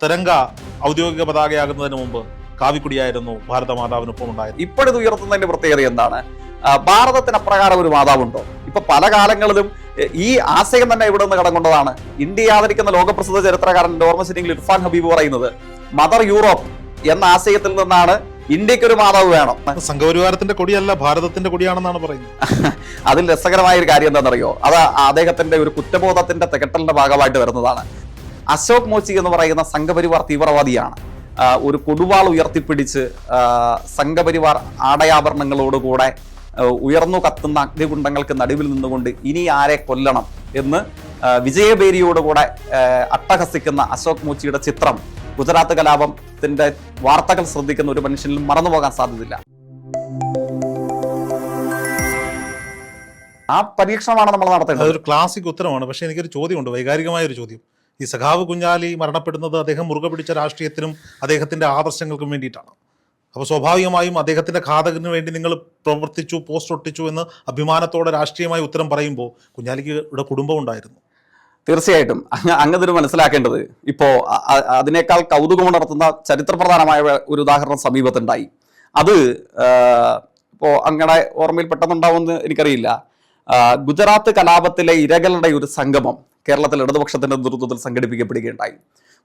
തിരങ്ക ഔദ്യോഗിക പതാകയാകുന്നതിന് മുമ്പ് കാവിക്കുടിയായിരുന്നു ഭാരതമാതാവിനൊപ്പം ഉണ്ടായത്. ഇപ്പോഴിത് ഉയർത്തുന്നതിന്റെ പ്രത്യേകത എന്താണ്? ഭാരതത്തിന് അപ്രകാരം ഒരു മാതാവുണ്ടോ? ഇപ്പൊ പല കാലങ്ങളിലും ഈ ആശയം തന്നെ ഇവിടെ നിന്ന് കടം കൊണ്ടതാണ്. ഇന്ത്യ ആദരിക്കുന്ന ലോകപ്രസിദ്ധ ചരിത്രകാരൻ ഓർമ്മശരിയെങ്കിൽ ഇർഫാൻ ഹബീബ് പറയുന്നത് മദർ യൂറോപ്പ് എന്ന ആശയത്തിൽ നിന്നാണ് ഇന്ത്യക്ക് ഒരു മാതാവ് വേണം. സംഘപരിവാരത്തിന്റെ കൊടിയല്ല, ഭാരതത്തിന്റെ കൊടിയാണെന്നാണ് പറയുന്നത്. അതിൽ രസകരമായ ഒരു കാര്യം എന്താണെന്നറിയോ? അത് അദ്ദേഹത്തിന്റെ ഒരു കുറ്റബോധത്തിന്റെ തികട്ടലിന്റെ ഭാഗമായിട്ട് വരുന്നതാണ്. അശോക് മോച്ചി എന്ന് പറയുന്ന സംഘപരിവാർ തീവ്രവാദിയാണ്. ഒരു കൊടുവാൾ ഉയർത്തിപ്പിടിച്ച് സംഘപരിവാർ ആടയാഭരണങ്ങളോടുകൂടെ ഉയർന്നു കത്തുന്ന അഗ്നികുണ്ഡങ്ങൾക്ക് നടുവിൽ നിന്നുകൊണ്ട് ഇനി ആരെ കൊല്ലണം എന്ന് വിജയബേരിയോടുകൂടെ അട്ടഹസിക്കുന്ന അശോക് മോച്ചിയുടെ ചിത്രം ഗുജറാത്ത് കലാപത്തിന്റെ വാർത്തകൾ ശ്രദ്ധിക്കുന്ന ഒരു മനുഷ്യനിലും മറന്നുപോകാൻ സാധ്യതയില്ല. ആ പരീക്ഷണമാണ് നമ്മൾ നടത്തേണ്ടത്. അതൊരു ക്ലാസിക് ഉത്തരമാണ്. പക്ഷെ എനിക്കൊരു ചോദ്യമുണ്ട്, വൈകാരികമായ ഒരു ചോദ്യം. ഈ സഖാവ് കുഞ്ഞാലി മരണപ്പെടുന്നത് അദ്ദേഹം മുറുകെ പിടിച്ച രാഷ്ട്രീയത്തിനും അദ്ദേഹത്തിന്റെ ആദർശങ്ങൾക്കും വേണ്ടിയിട്ടാണ്. അപ്പോൾ സ്വാഭാവികമായും അദ്ദേഹത്തിന്റെ ഘാതകന് വേണ്ടി നിങ്ങൾ പ്രവർത്തിച്ചു, പോസ്റ്റ് ഒട്ടിച്ചു എന്ന് അഭിമാനത്തോടെ രാഷ്ട്രീയമായി ഉത്തരം പറയുമ്പോൾ കുഞ്ഞാലിക്ക് ഇവിടെ കുടുംബം ഉണ്ടായിരുന്നു. തീർച്ചയായിട്ടും അങ്ങനൊരു മനസ്സിലാക്കേണ്ടത്. ഇപ്പോ അതിനേക്കാൾ കൗതുകമുണർത്തുന്ന ചരിത്രപ്രധാനമായ ഒരു ഉദാഹരണം സമീപത്തുണ്ടായി. അത് ഇപ്പോ അങ്ങനെ ഓർമ്മയിൽ പെട്ടെന്നുണ്ടാവുമെന്ന് എനിക്കറിയില്ല. ഗുജറാത്ത് കലാപത്തിലെ ഇരകളുടെ ഒരു സംഗമം കേരളത്തിൽ ഇടതുപക്ഷത്തിന്റെ നേതൃത്വത്തിൽ സംഘടിപ്പിക്കപ്പെടുകയുണ്ടായി.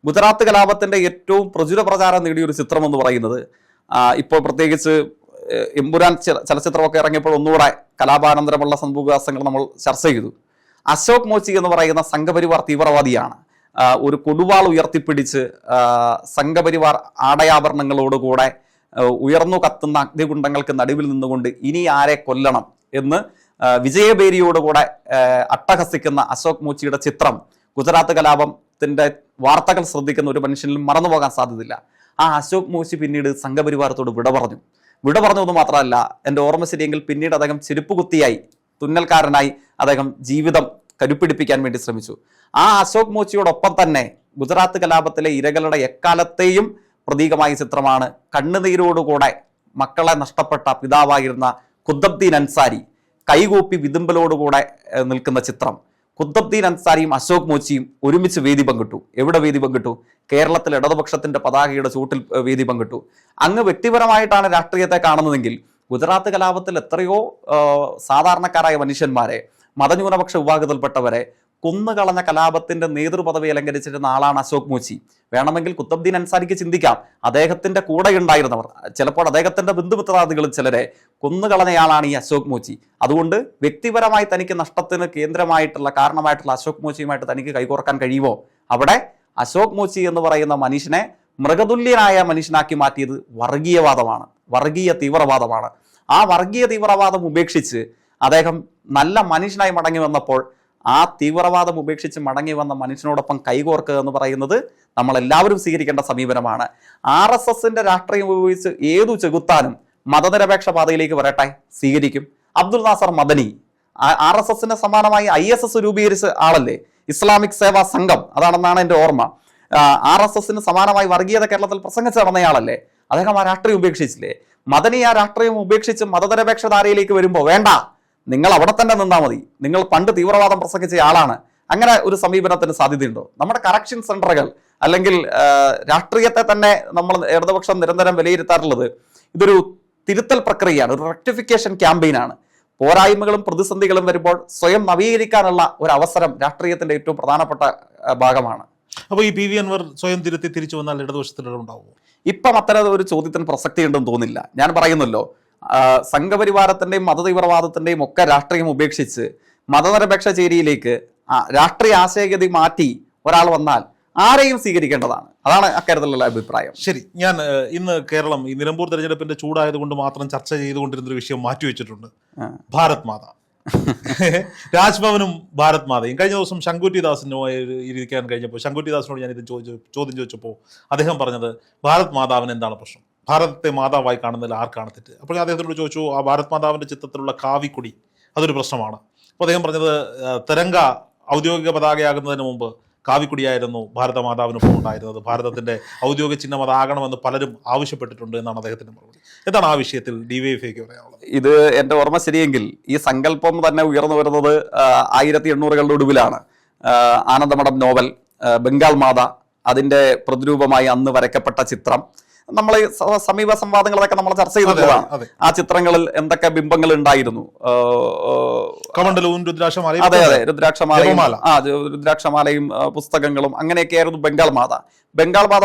ഗുജറാത്ത് കലാപത്തിന്റെ ഏറ്റവും പ്രചുര പ്രചാരം നേടിയ ഒരു ചിത്രം എന്ന് പറയുന്നത്, ഇപ്പോൾ പ്രത്യേകിച്ച് എമ്പുരാൻ ചലച്ചിത്രമൊക്കെ ഇറങ്ങിയപ്പോൾ ഒന്നുകൂടെ കലാപാനന്തരമുള്ള സംഭവവികാസങ്ങൾ നമ്മൾ ചർച്ച ചെയ്തു. അശോക് മോച്ചി എന്ന് പറയുന്ന സംഘപരിവാർ തീവ്രവാദിയാണ്. ഒരു കൊടുവാൾ ഉയർത്തിപ്പിടിച്ച് സംഘപരിവാർ ആടയാഭരണങ്ങളോടുകൂടെ ഉയർന്നു കത്തുന്ന അഗ്നികുണ്ഡങ്ങൾക്ക് നടുവിൽ നിന്നുകൊണ്ട് ഇനി ആരെ കൊല്ലണം എന്ന് വിജയബേരിയോടുകൂടെ അട്ടഹസിക്കുന്ന അശോക് മോച്ചിയുടെ ചിത്രം ഗുജറാത്ത് കലാപത്തിന്റെ വാർത്തകൾ ശ്രദ്ധിക്കുന്ന ഒരു മനുഷ്യനിലും മറന്നുപോകാൻ സാധ്യതയില്ല. ആ അശോക് മോച്ചി പിന്നീട് സംഘപരിവാരത്തോട് വിട പറഞ്ഞത് മാത്രമല്ല, എൻ്റെ ഓർമ്മ ശരിയെങ്കിൽ പിന്നീട് അദ്ദേഹം ചെരുപ്പുകുത്തിയായി, തുന്നൽക്കാരനായി അദ്ദേഹം ജീവിതം കരുപ്പിടിപ്പിക്കാൻ വേണ്ടി ശ്രമിച്ചു. ആ അശോക് മോച്ചിയോടൊപ്പം തന്നെ ഗുജറാത്ത് കലാപത്തിലെ ഇരകളുടെ എക്കാലത്തെയും പ്രതീകമായ ചിത്രമാണ് കണ്ണുനീരോടുകൂടെ മക്കളെ നഷ്ടപ്പെട്ട പിതാവായിരുന്ന ഖുദ്ദുദ്ദീൻ അൻസാരി കൈകൂപ്പി വിതുമ്പലോടുകൂടെ നിൽക്കുന്ന ചിത്രം. ഖുദ്ദുദ്ദീൻ അൻസാരിയും അശോക് മോച്ചിയും ഒരുമിച്ച് വേദി പങ്കിട്ടു. എവിടെ വേദി പങ്കിട്ടു? കേരളത്തിൽ ഇടതുപക്ഷത്തിന്റെ പതാകയുടെ ചൂട്ടിൽ വേദി പങ്കിട്ടു. അങ്ങ് വ്യക്തിപരമായിട്ടാണ് രാഷ്ട്രീയത്തെ കാണുന്നതെങ്കിൽ ഗുജറാത്ത് കലാപത്തിൽ എത്രയോ സാധാരണക്കാരായ മനുഷ്യന്മാരെ, മതന്യൂനപക്ഷ വിഭാഗത്തിൽപ്പെട്ടവരെ കൊന്നുകളഞ്ഞ കലാപത്തിന്റെ നേതൃപദവി അലങ്കരിച്ചിരുന്ന ആളാണ് അശോക് മോച്ചി. വേണമെങ്കിൽ ഖുദ്ദുദ്ദീൻ അൻസാരിക്ക് ചിന്തിക്കാം, അദ്ദേഹത്തിന്റെ കൂടെ ഉണ്ടായിരുന്നവർ, ചിലപ്പോൾ അദ്ദേഹത്തിന്റെ ബന്ധുമിത്രാദികളിൽ ചിലരെ കൊന്നുകളഞ്ഞയാളാണ് ഈ അശോക് മോച്ചി. അതുകൊണ്ട് വ്യക്തിപരമായി തനിക്ക് നഷ്ടത്തിന് കാരണമായിട്ടുള്ള അശോക് മോച്ചിയുമായിട്ട് തനിക്ക് കൈകോർക്കാൻ കഴിയുമോ? അവിടെ അശോക് മോച്ചി എന്ന് പറയുന്ന മനുഷ്യനെ മൃഗതുല്യനായ മനുഷ്യനാക്കി മാറ്റിയത് വർഗീയവാദമാണ്, വർഗീയ തീവ്രവാദമാണ്. ആ വർഗീയ തീവ്രവാദം ഉപേക്ഷിച്ച് അദ്ദേഹം നല്ല മനുഷ്യനായി മടങ്ങി വന്നപ്പോൾ ആ തീവ്രവാദം ഉപേക്ഷിച്ച് മടങ്ങി വന്ന മനുഷ്യനോടൊപ്പം കൈകോർക്കുക എന്ന് പറയുന്നത് നമ്മളെല്ലാവരും സ്വീകരിക്കേണ്ട സമീപനമാണ്. RSSന്റെ രാഷ്ട്രീയം ഉപയോഗിച്ച് ഏതു ചെകുത്താനും മതനിരപേക്ഷ പാതയിലേക്ക് വരട്ടെ, സ്വീകരിക്കും. അബ്ദുൽ നാസർ മദനി RSSന് സമാനമായി ISS രൂപീകരിച്ച ആളല്ലേ, ഇസ്ലാമിക് സേവാ സംഘം, അതാണെന്നാണ് എൻ്റെ ഓർമ്മ. RSSന് സമാനമായി വർഗീയത കേരളത്തിൽ പ്രസംഗിച്ച് നടന്നയാളല്ലേ, അദ്ദേഹം ആ രാഷ്ട്രീയം ഉപേക്ഷിച്ചില്ലേ? മദനി ആ രാഷ്ട്രീയം ഉപേക്ഷിച്ച് മതനിരപേക്ഷ ധാരയിലേക്ക് വരുമ്പോൾ വേണ്ട, നിങ്ങൾ അവിടെ തന്നെ നിന്നാൽ മതി, നിങ്ങൾ പണ്ട് തീവ്രവാദം പ്രസംഗിച്ച ആളാണ്. അങ്ങനെ ഒരു സമീപനത്തിന് സാധ്യതയുണ്ടോ? നമ്മുടെ കറക്ഷൻ സെന്ററുകൾ അല്ലെങ്കിൽ രാഷ്ട്രീയത്തെ തന്നെ നമ്മൾ ഇടതുപക്ഷം നിരന്തരം വിലയിരുത്താറുള്ളത് ഇതൊരു തിരുത്തൽ പ്രക്രിയയാണ്, ഒരു റെക്ടിഫിക്കേഷൻ ക്യാമ്പയിനാണ്. പോരായ്മകളും പ്രതിസന്ധികളും വരുമ്പോൾ സ്വയം നവീകരിക്കാനുള്ള ഒരു അവസരം രാഷ്ട്രീയത്തിന്റെ ഏറ്റവും പ്രധാനപ്പെട്ട ഭാഗമാണ്. അപ്പോൾ ഈ PV അൻവർ സ്വയം തിരിച്ചു വന്നാൽ ഇടതുപക്ഷത്തിലുണ്ടാവുമോ? ഇപ്പം അത്തരം ഒരു ചോദ്യത്തിന് പ്രസക്തി ഉണ്ടെന്ന് തോന്നില്ല. ഞാൻ പറയുന്നല്ലോ, സംഘപരിവാരത്തിന്റെയും മതതീവ്രവാദത്തിന്റെയും ഒക്കെ രാഷ്ട്രീയം ഉപേക്ഷിച്ച് മതനിരപേക്ഷ ചേരിയിലേക്ക് രാഷ്ട്രീയ ആശയഗതി മാറ്റി ഒരാൾ വന്നാൽ ആരെയും സ്വീകരിക്കേണ്ടതാണ്. അതാണ് അക്കാര്യത്തിലുള്ള അഭിപ്രായം. ശരി, ഞാൻ ഇന്ന് കേരളം ഈ നിലമ്പൂർ തെരഞ്ഞെടുപ്പിന്റെ ചൂടായതുകൊണ്ട് മാത്രം ചർച്ച ചെയ്തുകൊണ്ടിരുന്നൊരു വിഷയം മാറ്റിവെച്ചിട്ടുണ്ട്. ഭാരത് മാത, രാജ്ഭവനും ഭാരത് മാതയും. കഴിഞ്ഞ ദിവസം ശങ്കുറ്റി ദാസിനുമായി ഇരിക്കാൻ കഴിഞ്ഞപ്പോൾ ശങ്കുറ്റി ദാസിനോട് ഞാൻ ഇത് ചോദ്യം ചോദിച്ചപ്പോൾ അദ്ദേഹം പറഞ്ഞത് ഭാരത് മാതാവിന് എന്താണ് പ്രശ്നം, ഭാരതത്തെ മാതാവായി കാണുന്നതിൽ ആർക്കാണ് തെറ്റ്? അപ്പോൾ ഞാൻ അദ്ദേഹത്തോട് ചോദിച്ചു, ആ ഭാരത് മാതാവിന്റെ ചിത്രത്തിലുള്ള കാവിക്കുടി അതൊരു പ്രശ്നമാണ്. അപ്പോൾ അദ്ദേഹം പറഞ്ഞത് തിരങ്ക ഔദ്യോഗിക പതാകയാകുന്നതിന് മുമ്പ് കാവിക്കുടിയായിരുന്നു ഭാരതമാതാവിനൊപ്പം ഉണ്ടായിരുന്നത്, ഭാരതത്തിന്റെ ഔദ്യോഗിക ചിഹ്നം അതാകണമെന്ന് പലരും ആവശ്യപ്പെട്ടിട്ടുണ്ട് എന്നാണ് അദ്ദേഹത്തിന്റെ മറുപടി. എന്താണ് ആ വിഷയത്തിൽ DYFIക്ക് പറയാനുള്ളത്? ഇത് എൻ്റെ ഓർമ്മ ശരിയെങ്കിൽ ഈ സങ്കല്പം തന്നെ ഉയർന്നു വരുന്നത് 1800കളുടെ ഒടുവിലാണ്. ആനന്ദമഠം നോവൽ, ബംഗാൾ മാത, അതിന്റെ പ്രതിരൂപമായി അന്ന് വരയ്ക്കപ്പെട്ട ചിത്രം, നമ്മൾ സമീപ സംവാദങ്ങളൊക്കെ നമ്മൾ ചർച്ച ചെയ്തിട്ടുള്ളതാണ്. ആ ചിത്രങ്ങളിൽ എന്തൊക്കെ ബിംബങ്ങൾ ഉണ്ടായിരുന്നു? അതെ അതെ, രുദ്രാക്ഷമാലയും പുസ്തകങ്ങളും അങ്ങനെയൊക്കെയായിരുന്നു ബംഗാൾ മാത. ബംഗാൾ മാത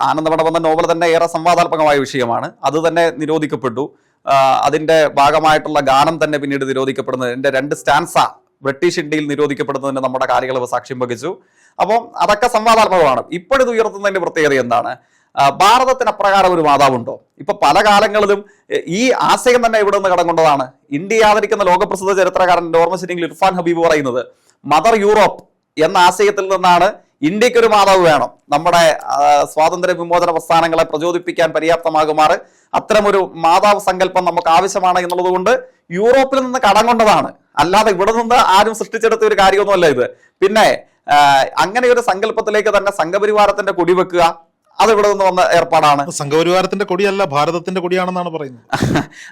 ആനന്ദമഠം എന്ന നോവൽ തന്നെ ഏറെ സംവാദാത്മകമായ വിഷയമാണ്. അത് തന്നെ നിരോധിക്കപ്പെട്ടു. അതിന്റെ ഭാഗമായിട്ടുള്ള ഗാനം തന്നെ പിന്നീട് നിരോധിക്കപ്പെടുന്നത്, എന്റെ 2 സ്റ്റാൻസ ബ്രിട്ടീഷ് ഇന്ത്യയിൽ നിരോധിക്കപ്പെടുന്നതിന് നമ്മുടെ കാലയളവ് സാക്ഷ്യം വഹിച്ചു. അപ്പം അതൊക്കെ സംവാദാത്മകമാണ്. ഇപ്പോഴിത് ഉയർത്തുന്നതിന്റെ പ്രത്യേകത എന്താണ്? ഭാരതത്തിന് അപ്രകാരം ഒരു മാതാവുണ്ടോ? ഇപ്പൊ പല കാലങ്ങളിലും ഈ ആശയം തന്നെ ഇവിടെ നിന്ന് കടം കൊണ്ടതാണ്. ഇന്ത്യ ആദരിക്കുന്ന ലോകപ്രസിദ്ധ ചരിത്രകാരൻ ഓർമ്മശരിയെങ്കിൽ ഇർഫാൻ ഹബീബ് പറയുന്നത് മദർ യൂറോപ്പ് എന്ന ആശയത്തിൽ നിന്നാണ് ഇന്ത്യക്കൊരു മാതാവ് വേണം, നമ്മുടെ സ്വാതന്ത്ര്യ വിമോചന പ്രസ്ഥാനങ്ങളെ പ്രചോദിപ്പിക്കാൻ പര്യാപ്തമാകുമാറ് അത്തരമൊരു മാതാവ് സങ്കല്പം നമുക്ക് ആവശ്യമാണ് എന്നുള്ളത് കൊണ്ട് യൂറോപ്പിൽ നിന്ന് കടം കൊണ്ടതാണ്. അല്ലാതെ ഇവിടെ നിന്ന് ആരും സൃഷ്ടിച്ചെടുത്ത ഒരു കാര്യമൊന്നുമല്ല ഇത്. പിന്നെ അങ്ങനെ ഒരു സങ്കല്പത്തിലേക്ക് തന്നെ സംഘപരിവാരത്തിന്റെ കൊടി വെക്കുക, അത് ഇവിടെ നിന്ന് വന്ന ഏർപ്പാടാണ്. സംഘപരിവാരത്തിന്റെ കൊടിയല്ല, ഭാരതത്തിന്റെ കൊടിയാണെന്നാണ് പറയുന്നത്.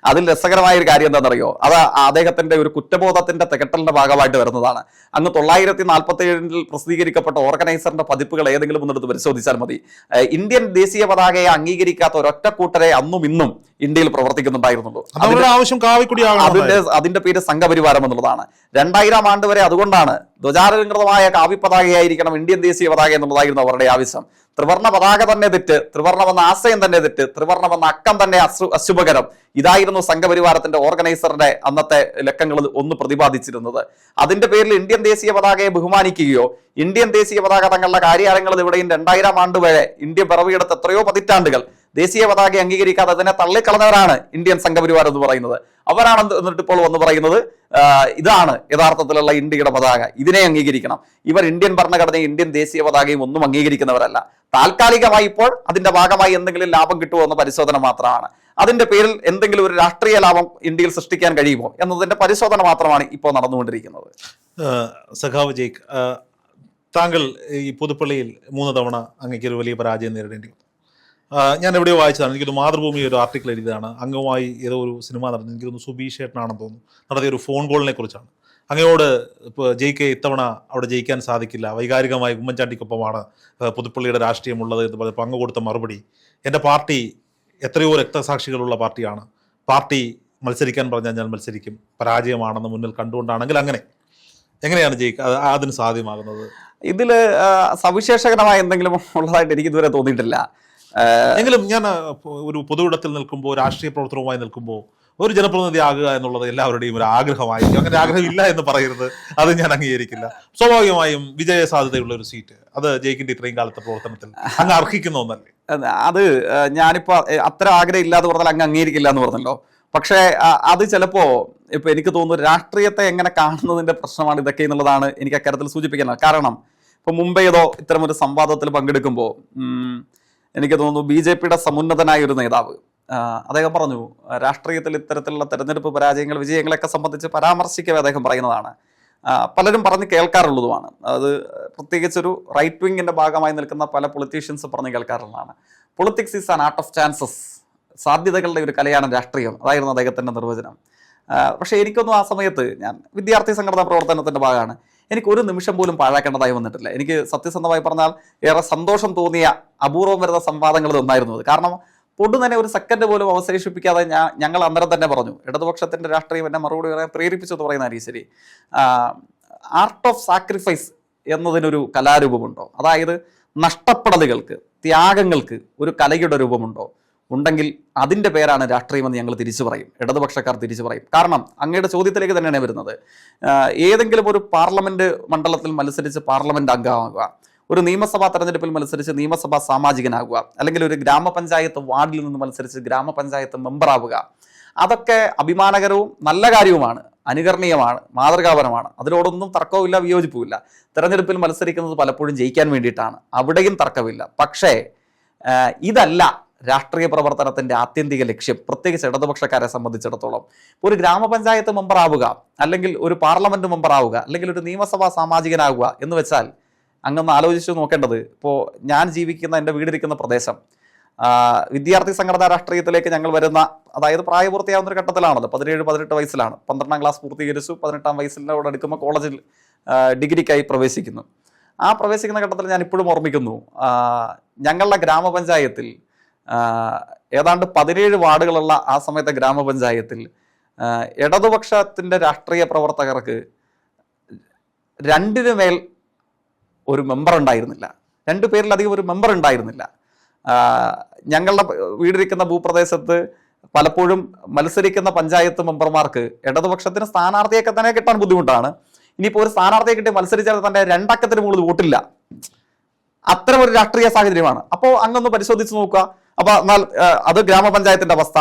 അതിൽ രസകരമായ ഒരു കാര്യം എന്താണെന്നറിയോ? അത് അദ്ദേഹത്തിന്റെ ഒരു കുറ്റബോധത്തിന്റെ തികട്ടലിന്റെ ഭാഗമായിട്ട് വരുന്നതാണ്. അങ്ങ് 947 പ്രസിദ്ധീകരിക്കപ്പെട്ട ഓർഗനൈസറിന്റെ പതിപ്പുകൾ ഏതെങ്കിലും ഒന്നെടുത്ത് പരിശോധിച്ചാൽ മതി. ഇന്ത്യൻ ദേശീയ പതാകയെ അംഗീകരിക്കാത്ത ഒരൊറ്റ കൂട്ടരെ അന്നും ഇന്നും ഇന്ത്യയിൽ പ്രവർത്തിക്കുന്നുണ്ടായിരുന്നുള്ളൂ. അതിന്റെ പേര് സംഘപരിവാരം എന്നുള്ളതാണ്. 2000 ആണ്ട് വരെ അതുകൊണ്ടാണ് ധ്വജാലങ്കൃതമായ കാവ്യപതാകയായിരിക്കണം ഇന്ത്യൻ ദേശീയ പതാക എന്നുള്ളതായിരുന്നു അവരുടെ ആവശ്യം. ത്രിവർണ്ണ പതാക തന്നെ തെറ്റ്, ത്രിവർണ്ണമെന്ന ആശയം തന്നെ തെറ്റ്, ത്രിവർണ്ണമെന്ന അക്കം തന്നെ അശുഭകരം. ഇതായിരുന്നു സംഘപരിവാരത്തിന്റെ ഓർഗനൈസറുടെ അന്നത്തെ ലക്കങ്ങളിൽ ഒന്ന് പ്രതിപാദിച്ചിരുന്നത്. അതിന്റെ പേരിൽ ഇന്ത്യൻ ദേശീയ പതാകയെ ബഹുമാനിക്കുകയോ ഇന്ത്യൻ ദേശീയ പതാക തങ്ങളുടെ കാര്യാലയങ്ങളിൽ ഇവിടെയും 2000 ആണ്ട് വരെ ഇന്ത്യ പിറവിയെടുത്ത എത്രയോ പതിറ്റാണ്ടുകൾ ദേശീയ പതാക അംഗീകരിക്കാതെ അതിനെ തള്ളിക്കളഞ്ഞവരാണ് ഇന്ത്യൻ സംഘപരിവാരം എന്ന് പറയുന്നത്. അവരാണ് എന്നിട്ട് ഇപ്പോൾ വന്ന് പറയുന്നത് ഇതാണ് യഥാർത്ഥത്തിലുള്ള ഇന്ത്യയുടെ പതാക, ഇതിനെ അംഗീകരിക്കണം. ഇവർ ഇന്ത്യൻ ഭരണഘടനയും ഇന്ത്യൻ ദേശീയ പതാകയും ഒന്നും അംഗീകരിക്കുന്നവരല്ല. താൽക്കാലികമായി ഇപ്പോൾ അതിന്റെ ഭാഗമായി എന്തെങ്കിലും ലാഭം കിട്ടുമോ എന്ന പരിശോധന മാത്രമാണ്. അതിന്റെ പേരിൽ എന്തെങ്കിലും ഒരു രാഷ്ട്രീയ ലാഭം ഇന്ത്യയിൽ സൃഷ്ടിക്കാൻ കഴിയുമോ എന്നതിന്റെ പരിശോധന മാത്രമാണ് ഇപ്പോൾ നടന്നുകൊണ്ടിരിക്കുന്നത്. സഖാവ് ജയ്ക്ക്, താങ്കൾ ഈ പുതുപ്പള്ളിയിൽ 3 തവണ അങ്ങേക്ക് ഒരു വലിയ പരാജയം നേരിടേണ്ടി വന്നു. ഞാൻ എവിടെയോ വായിച്ചതാണ്, എനിക്കൊരു മാതൃഭൂമി ഒരു ആർട്ടിക്കിൾ എഴുതിയതാണ്. അങ്ങുമായി ഏതോ ഒരു സിനിമ നടന്നു, എനിക്കൊന്ന് സുബീഷ് ഏട്ടനാണെന്ന് തോന്നുന്നു, നടത്തിയ ഒരു ഫോൺ കോളിനെ കുറിച്ചാണ്. അങ്ങയോട് ഇപ്പോൾ ജയിക്ക് ഇത്തവണ അവിടെ ജയിക്കാൻ സാധിക്കില്ല, വൈകാരികമായി ഉമ്മൻചാണ്ടിക്കൊപ്പമാണ് പുതുപ്പള്ളിയുടെ രാഷ്ട്രീയമുള്ളത് എന്ന് പറഞ്ഞപ്പോൾ അങ്ങ് കൊടുത്ത മറുപടി, എൻ്റെ പാർട്ടി എത്രയോ രക്തസാക്ഷികളുള്ള പാർട്ടിയാണ്, പാർട്ടി മത്സരിക്കാൻ പറഞ്ഞാൽ ഞാൻ മത്സരിക്കും, പരാജയമാണെന്ന് മുന്നിൽ കണ്ടുകൊണ്ടാണെങ്കിൽ എങ്ങനെയാണ് ജയിക്ക് അതിന് സാധ്യമാകുന്നത്? ഇതിൽ സവിശേഷകരമായ എന്തെങ്കിലും ഉള്ളതായിട്ട് എനിക്ക് ഇതുവരെ തോന്നിയിട്ടില്ല. എങ്കിലും ഞാൻ ഒരു പൊതുവിടത്തിൽ നിൽക്കുമ്പോൾ, രാഷ്ട്രീയ പ്രവർത്തനവുമായി നിൽക്കുമ്പോൾ ഒരു ജനപ്രതിനിധി ആകുക എന്നുള്ളത് എല്ലാവരുടെയും ഒരു ആഗ്രഹമായിരിക്കും. അങ്ങനെ ആഗ്രഹമില്ല എന്ന് പറയരുത്, അത് ഞാൻ അംഗീകരിക്കില്ല. സ്വാഭാവികമായും വിജയ സാധ്യതയുള്ള ഒരു സീറ്റ് അത് ജയിക്കിന്റെ ഇത്രയും കാലത്തെ പ്രവർത്തനത്തിൽ അങ്ങ് അർഹിക്കുന്ന ഒന്നല്ലേ? അത് ഞാനിപ്പോ അത്ര ആഗ്രഹം ഇല്ലാന്ന് പറഞ്ഞാൽ അങ്ങ് അംഗീകരിക്കില്ല എന്ന് പറഞ്ഞല്ലോ. പക്ഷേ അത് ചിലപ്പോ ഇപ്പൊ എനിക്ക് തോന്നുന്നു രാഷ്ട്രീയത്തെ എങ്ങനെ കാണുന്നതിന്റെ പ്രശ്നമാണ് ഇതൊക്കെ എന്നുള്ളതാണ് എനിക്ക് അക്കാര്യത്തിൽ സൂചിപ്പിക്കുന്നത്. കാരണം ഇപ്പൊ മുമ്പ് ഏതോ ഇത്തരമൊരു സംവാദത്തിൽ പങ്കെടുക്കുമ്പോൾ എനിക്ക് തോന്നുന്നു BJPയുടെ സമുന്നതനായ ഒരു നേതാവ് അദ്ദേഹം പറഞ്ഞു, രാഷ്ട്രീയത്തിൽ ഇത്തരത്തിലുള്ള തെരഞ്ഞെടുപ്പ് പരാജയങ്ങൾ വിജയങ്ങളൊക്കെ സംബന്ധിച്ച് പരാമർശിക്കവേ അദ്ദേഹം പറയുന്നതാണ്, പലരും പറഞ്ഞ് കേൾക്കാറുള്ളതുമാണ്. അത് പ്രത്യേകിച്ചൊരു റൈറ്റ് വിങ്ങിന്റെ ഭാഗമായി നിൽക്കുന്ന പല പൊളിറ്റീഷ്യൻസ് പറഞ്ഞ് കേൾക്കാറുള്ളതാണ്. Politics is an art of chances, സാധ്യതകളുടെ ഒരു കലയാണ് രാഷ്ട്രീയം, അതായിരുന്നു അദ്ദേഹത്തിന്റെ നിർവചനം. പക്ഷേ എനിക്കൊന്നും ആ സമയത്ത്, ഞാൻ വിദ്യാർത്ഥി സംഘടനാ പ്രവർത്തനത്തിന്റെ ഭാഗമാണ്, എനിക്ക് ഒരു നിമിഷം പോലും പാഴാക്കേണ്ടതായി വന്നിട്ടില്ല. എനിക്ക് സത്യസന്ധമായി പറഞ്ഞാൽ ഏറെ സന്തോഷം തോന്നിയ അപൂർവം വരുന്ന സംവാദങ്ങളിൽ ഒന്നായിരുന്നു അത്. കാരണം പൊട്ടു തന്നെ ഒരു സെക്കൻഡ് പോലും അവശേഷിപ്പിക്കാതെ ഞങ്ങൾ അന്നേരം തന്നെ പറഞ്ഞു, ഇടതുപക്ഷത്തിന്റെ രാഷ്ട്രീയം എന്നെ മറുപടി പറയാൻ പ്രേരിപ്പിച്ചു എന്ന് പറയുന്ന ശരി. ആർട്ട് ഓഫ് സാക്രിഫൈസ് എന്നതിനൊരു കലാരൂപമുണ്ടോ? അതായത് നഷ്ടപ്പെടലുകൾക്ക്, ത്യാഗങ്ങൾക്ക് ഒരു കലയുടെ രൂപമുണ്ടോ? ഉണ്ടെങ്കിൽ അതിൻ്റെ പേരാണ് രാഷ്ട്രീയമെന്ന് ഞങ്ങൾ തിരിച്ചു പറയും, ഇടതുപക്ഷക്കാർ തിരിച്ചു പറയും. കാരണം അങ്ങയുടെ ചോദ്യത്തിലേക്ക് തന്നെയാണ് വരുന്നത്. ഏതെങ്കിലും ഒരു പാർലമെന്റ് മണ്ഡലത്തിൽ മത്സരിച്ച് പാർലമെന്റ് അംഗമാകുക, ഒരു നിയമസഭാ തെരഞ്ഞെടുപ്പിൽ മത്സരിച്ച് നിയമസഭാ സാമാജികനാകുക, അല്ലെങ്കിൽ ഒരു ഗ്രാമപഞ്ചായത്ത് വാർഡിൽ നിന്ന് മത്സരിച്ച് ഗ്രാമപഞ്ചായത്ത് മെമ്പറാവുക, അതൊക്കെ അഭിമാനകരവും നല്ല കാര്യവുമാണ്, അനുകരണീയമാണ്, മാതൃകാപരമാണ്. അതിനോടൊന്നും തർക്കവുമില്ല, വിയോജിപ്പുമില്ല. തെരഞ്ഞെടുപ്പിൽ മത്സരിക്കുന്നത് പലപ്പോഴും ജയിക്കാൻ വേണ്ടിയിട്ടാണ്, അവിടെയും തർക്കമില്ല. പക്ഷേ ഇതല്ല രാഷ്ട്രീയ പ്രവർത്തനത്തിന്റെ ആത്യന്തിക ലക്ഷ്യം, പ്രത്യേകിച്ച് ഇടതുപക്ഷക്കാരെ സംബന്ധിച്ചിടത്തോളം. ഒരു ഗ്രാമപഞ്ചായത്ത് മെമ്പർ ആവുക, അല്ലെങ്കിൽ ഒരു പാർലമെന്റ് മെമ്പർ ആവുക, അല്ലെങ്കിൽ ഒരു നിയമസഭാ സാമാജികനാവുക എന്ന് വെച്ചാൽ അങ്ങൊന്ന് ആലോചിച്ച് നോക്കേണ്ടത്, ഇപ്പോൾ ഞാൻ ജീവിക്കുന്ന, എൻ്റെ വീടിരിക്കുന്ന പ്രദേശം വിദ്യാർത്ഥി സംഘടനാ രാഷ്ട്രീയത്തിലേക്ക് ഞങ്ങൾ വരുന്ന, അതായത് പ്രായപൂർത്തിയാവുന്ന ഒരു ഘട്ടത്തിലാണല്ലോ, 17-18 വയസ്സിലാണ്. 12ാം ക്ലാസ് പൂർത്തീകരിച്ചു, 18ാം വയസ്സിനോട് അടുക്കുമ്പോൾ കോളേജിൽ ഡിഗ്രിക്കായി പ്രവേശിക്കുന്നു. ആ പ്രവേശിക്കുന്ന ഘട്ടത്തിൽ ഞാൻ ഇപ്പോഴും ഓർമ്മിക്കുന്നു, ഞങ്ങളുടെ ഗ്രാമപഞ്ചായത്തിൽ ഏതാണ്ട് 17 വാർഡുകളുള്ള ആ സമയത്തെ ഗ്രാമപഞ്ചായത്തിൽ ഇടതുപക്ഷത്തിന്റെ രാഷ്ട്രീയ പ്രവർത്തകർക്ക് 2 മേൽ ഒരു മെമ്പർ ഉണ്ടായിരുന്നില്ല, 2 പേരിലധികം ഒരു മെമ്പർ ഉണ്ടായിരുന്നില്ല. ഞങ്ങളുടെ വീടിരിക്കുന്ന ഭൂപ്രദേശത്ത് പലപ്പോഴും മത്സരിക്കുന്ന പഞ്ചായത്ത് മെമ്പർമാർക്ക് ഇടതുപക്ഷത്തിന് സ്ഥാനാർത്ഥിയൊക്കെ തന്നെ കിട്ടാൻ ബുദ്ധിമുട്ടാണ്. ഇനിയിപ്പോൾ ഒരു സ്ഥാനാർത്ഥിയെ കിട്ടി മത്സരിച്ചാൽ തന്നെ 2 അക്കത്തിന് മുകളിൽ വോട്ടില്ല. അത്തരം ഒരു രാഷ്ട്രീയ സാഹചര്യമാണ്. അപ്പോൾ അങ്ങൊന്ന് പരിശോധിച്ച് നോക്കുക. അപ്പൊ എന്നാൽ അത് ഗ്രാമപഞ്ചായത്തിന്റെ അവസ്ഥ,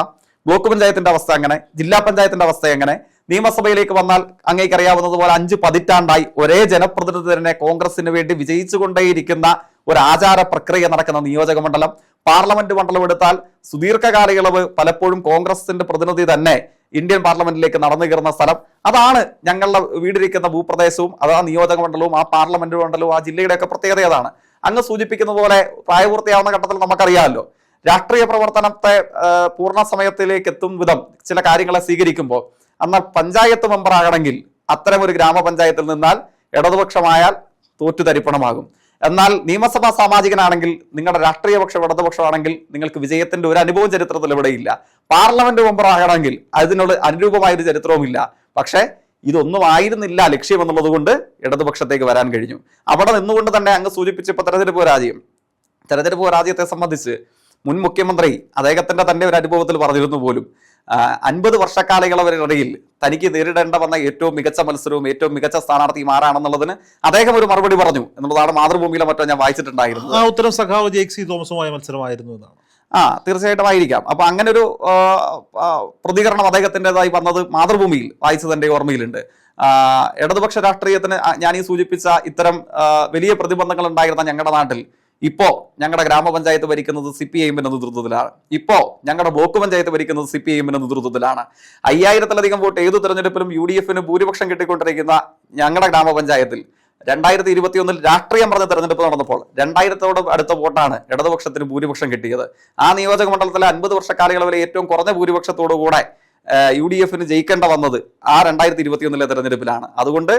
ബ്ലോക്ക് പഞ്ചായത്തിന്റെ അവസ്ഥ എങ്ങനെ, ജില്ലാ പഞ്ചായത്തിന്റെ അവസ്ഥ എങ്ങനെ, നിയമസഭയിലേക്ക് വന്നാൽ അങ്ങേക്ക് അറിയാവുന്നതുപോലെ 5 പതിറ്റാണ്ടായി ഒരേ ജനപ്രതിനിധി തന്നെ കോൺഗ്രസിന് വേണ്ടി വിജയിച്ചുകൊണ്ടേയിരിക്കുന്ന ഒരു ആചാര പ്രക്രിയ നടക്കുന്ന നിയോജക മണ്ഡലം. പാർലമെന്റ് മണ്ഡലം എടുത്താൽ സുദീർഘകാലയളവ് പലപ്പോഴും കോൺഗ്രസിന്റെ പ്രതിനിധി തന്നെ ഇന്ത്യൻ പാർലമെന്റിലേക്ക് നടന്നു കയറുന്ന സ്ഥലം. അതാണ് ഞങ്ങളുടെ വീടിരിക്കുന്ന ഭൂപ്രദേശവും, അതാ നിയോജക മണ്ഡലവും, ആ പാർലമെന്റ് മണ്ഡലവും, ആ ജില്ലയുടെയൊക്കെ പ്രത്യേകത അതാണ്. അങ്ങ് സൂചിപ്പിക്കുന്ന പോലെ പ്രായപൂർത്തിയാവുന്ന ഘട്ടത്തിൽ നമുക്കറിയാമല്ലോ, രാഷ്ട്രീയ പ്രവർത്തനത്തെ പൂർണ്ണ സമയത്തിലേക്ക് എത്തും വിധം ചില കാര്യങ്ങളെ സ്വീകരിക്കുമ്പോൾ എന്നാൽ പഞ്ചായത്ത് മെമ്പർ ആകണമെങ്കിൽ അത്തരം ഒരു ഗ്രാമപഞ്ചായത്തിൽ നിന്നാൽ ഇടതുപക്ഷമായാൽ തോറ്റുതരിപ്പണമാകും. എന്നാൽ നിയമസഭാ സാമാജികനാണെങ്കിൽ നിങ്ങളുടെ രാഷ്ട്രീയ പക്ഷം ഇടതുപക്ഷമാണെങ്കിൽ നിങ്ങൾക്ക് വിജയത്തിന്റെ ഒരു അനുഭവം ചരിത്രത്തിൽ എവിടെയില്ല. പാർലമെന്റ് മെമ്പർ ആകണമെങ്കിൽ അതിനുള്ള അനുരൂപമായ ഒരു ചരിത്രവുമില്ല. പക്ഷേ ഇതൊന്നും ആയിരുന്നില്ല ലക്ഷ്യം എന്നുള്ളത് കൊണ്ട് ഇടതുപക്ഷത്തേക്ക് വരാൻ കഴിഞ്ഞു. അവിടെ നിന്നുകൊണ്ട് തന്നെ അങ്ങ് സൂചിപ്പിച്ചപ്പോൾ തെരഞ്ഞെടുപ്പ് പരാജയത്തെ സംബന്ധിച്ച് മുൻ മുഖ്യമന്ത്രി അദ്ദേഹത്തിന്റെ തന്നെ ഒരു അനുഭവത്തിൽ പറഞ്ഞിരുന്നു പോലും 50 വർഷക്കാലയളവിനിടയിൽ തനിക്ക് നേരിടേണ്ട വന്ന ഏറ്റവും മികച്ച മത്സരവും ഏറ്റവും മികച്ച സ്ഥാനാർത്ഥിയും ആരാണെന്നുള്ളതിന് അദ്ദേഹം ഒരു മറുപടി പറഞ്ഞു എന്നുള്ളതാണ് മാതൃഭൂമിയിലെ മറ്റോ ഞാൻ വായിച്ചിട്ടുണ്ടായിരുന്നു. ആ ഉത്തരം സഖാവ് ജെയ്സി തോമസുമായ മത്സരമായിരുന്നു എന്നാണ്. തീർച്ചയായിട്ടും ആയിരിക്കാം. അപ്പൊ അങ്ങനെ ഒരു പ്രതികരണം അദ്ദേഹത്തിൻ്റെതായി വന്നത് മാതൃഭൂമിയിൽ വായിച്ചതിന്റെ ഓർമ്മയിലുണ്ട്. ഇടതുപക്ഷ രാഷ്ട്രീയത്തിന് ഞാൻ ഈ സൂചിപ്പിച്ച ഇത്തരം വലിയ പ്രതിബന്ധങ്ങൾ ഉണ്ടായിരുന്ന ഞങ്ങളുടെ നാട്ടിൽ ഇപ്പോ ഞങ്ങളുടെ ഗ്രാമപഞ്ചായത്ത് ഭരിക്കുന്നത് CPIM-ന്റെ നേതൃത്വത്തിലാണ്. ഇപ്പോ ഞങ്ങളുടെ ബ്ലോക്ക് പഞ്ചായത്ത് ഭരിക്കുന്നത് CPIM-ന്റെ നേതൃത്വത്തിലാണ്. 5000-ലധികം വോട്ട് ഏതു തെരഞ്ഞെടുപ്പിലും UDF-ന് ഭൂരിപക്ഷം കിട്ടിക്കൊണ്ടിരിക്കുന്ന ഞങ്ങളുടെ ഗ്രാമപഞ്ചായത്തിൽ 2021 രാഷ്ട്രീയം പറഞ്ഞ തെരഞ്ഞെടുപ്പ് നടന്നപ്പോൾ 2000-ഓട് അടുത്ത വോട്ടാണ് ഇടതുപക്ഷത്തിന് ഭൂരിപക്ഷം കിട്ടിയത്. ആ നിയോജക മണ്ഡലത്തിലെ 50 വർഷക്കാലയളവിലെ ഏറ്റവും കുറഞ്ഞ ഭൂരിപക്ഷത്തോടുകൂടെ UDF-ന് ജയിക്കേണ്ട വന്നത് ആ 2021 തെരഞ്ഞെടുപ്പിലാണ്. അതുകൊണ്ട്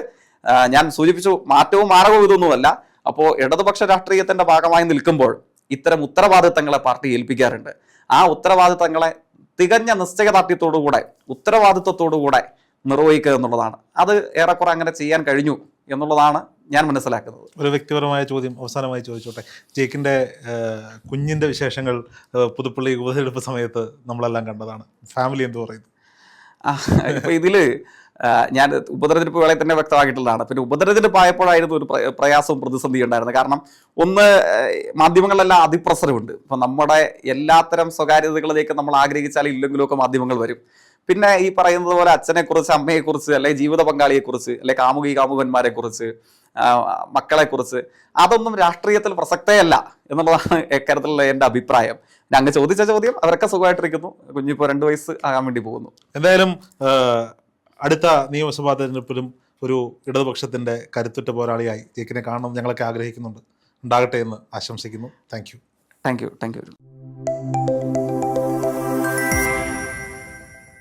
ഞാൻ സൂചിപ്പിച്ചു, മാറ്റവും മാനവും ഇതൊന്നുമല്ല. അപ്പോൾ ഇടതുപക്ഷ രാഷ്ട്രീയത്തിന്റെ ഭാഗമായി നിൽക്കുമ്പോൾ ഇത്തരം ഉത്തരവാദിത്തങ്ങളെ പാർട്ടി ഏൽപ്പിക്കാറുണ്ട്. ആ ഉത്തരവാദിത്തങ്ങളെ തികഞ്ഞ നിശ്ചയദാർഢ്യത്തോടുകൂടെ ഉത്തരവാദിത്വത്തോടുകൂടെ നിർവഹിക്കുക എന്നുള്ളതാണ്. അത് ഏറെക്കുറെ അങ്ങനെ ചെയ്യാൻ കഴിഞ്ഞു എന്നുള്ളതാണ് ഞാൻ മനസ്സിലാക്കുന്നത്. ഒരു വ്യക്തിപരമായ ചോദ്യം അവസാനമായി ചോദിച്ചോട്ടെ. ജേക്കിന്റെ കുഞ്ഞിന്റെ വിശേഷങ്ങൾ പുതുപ്പള്ളി ഉപതെരഞ്ഞെടുപ്പ് സമയത്ത് നമ്മളെല്ലാം കണ്ടതാണ്. ഫാമിലി എന്ത് പറയുന്നു? ഇപ്പൊ ഇതില് ഞാൻ ഉപതെരഞ്ഞെടുപ്പ് വേളയിൽ തന്നെ വ്യക്തമാക്കിയിട്ടുള്ളതാണ്. പിന്നെ ഉപതെരഞ്ഞെടുപ്പ് ആയപ്പോഴായിരുന്നു ഒരു പ്രയാസവും പ്രതിസന്ധി ഉണ്ടായിരുന്നത്. കാരണം ഒന്ന്, മാധ്യമങ്ങളിലെല്ലാം അതിപ്രസരമുണ്ട്. ഇപ്പൊ നമ്മുടെ എല്ലാത്തരം സ്വകാര്യതകളിലേക്ക് നമ്മൾ ആഗ്രഹിച്ചാൽ ഇല്ലെങ്കിലും ഒക്കെ മാധ്യമങ്ങൾ വരും. പിന്നെ ഈ പറയുന്നത് പോലെ അച്ഛനെക്കുറിച്ച്, അമ്മയെക്കുറിച്ച്, അല്ലെങ്കിൽ ജീവിത പങ്കാളിയെക്കുറിച്ച്, അല്ലെങ്കിൽ കാമുകന്മാരെ കുറിച്ച്, മക്കളെക്കുറിച്ച്, അതൊന്നും രാഷ്ട്രീയത്തിൽ പ്രസക്തയല്ല എന്നുള്ളതാണ് എക്കാര്യത്തിലുള്ള എൻ്റെ അഭിപ്രായം. അങ്ങ് ചോദിച്ച ചോദ്യം, അവരൊക്കെ സുഖമായിട്ടിരിക്കുന്നു. കുഞ്ഞിപ്പോൾ 2 വയസ്സ് ആകാൻ വേണ്ടി പോകുന്നു. എന്തായാലും അടുത്ത നിയമസഭാ തെരഞ്ഞെടുപ്പിലും ഒരു ഇടതുപക്ഷത്തിന്റെ കരുത്തുറ്റ പോരാളിയായി ജേക്കിനെ കാണണം ഞങ്ങളൊക്കെ ആഗ്രഹിക്കുന്നുണ്ട്. ഉണ്ടാകട്ടെ എന്ന് ആശംസിക്കുന്നു. Thank you.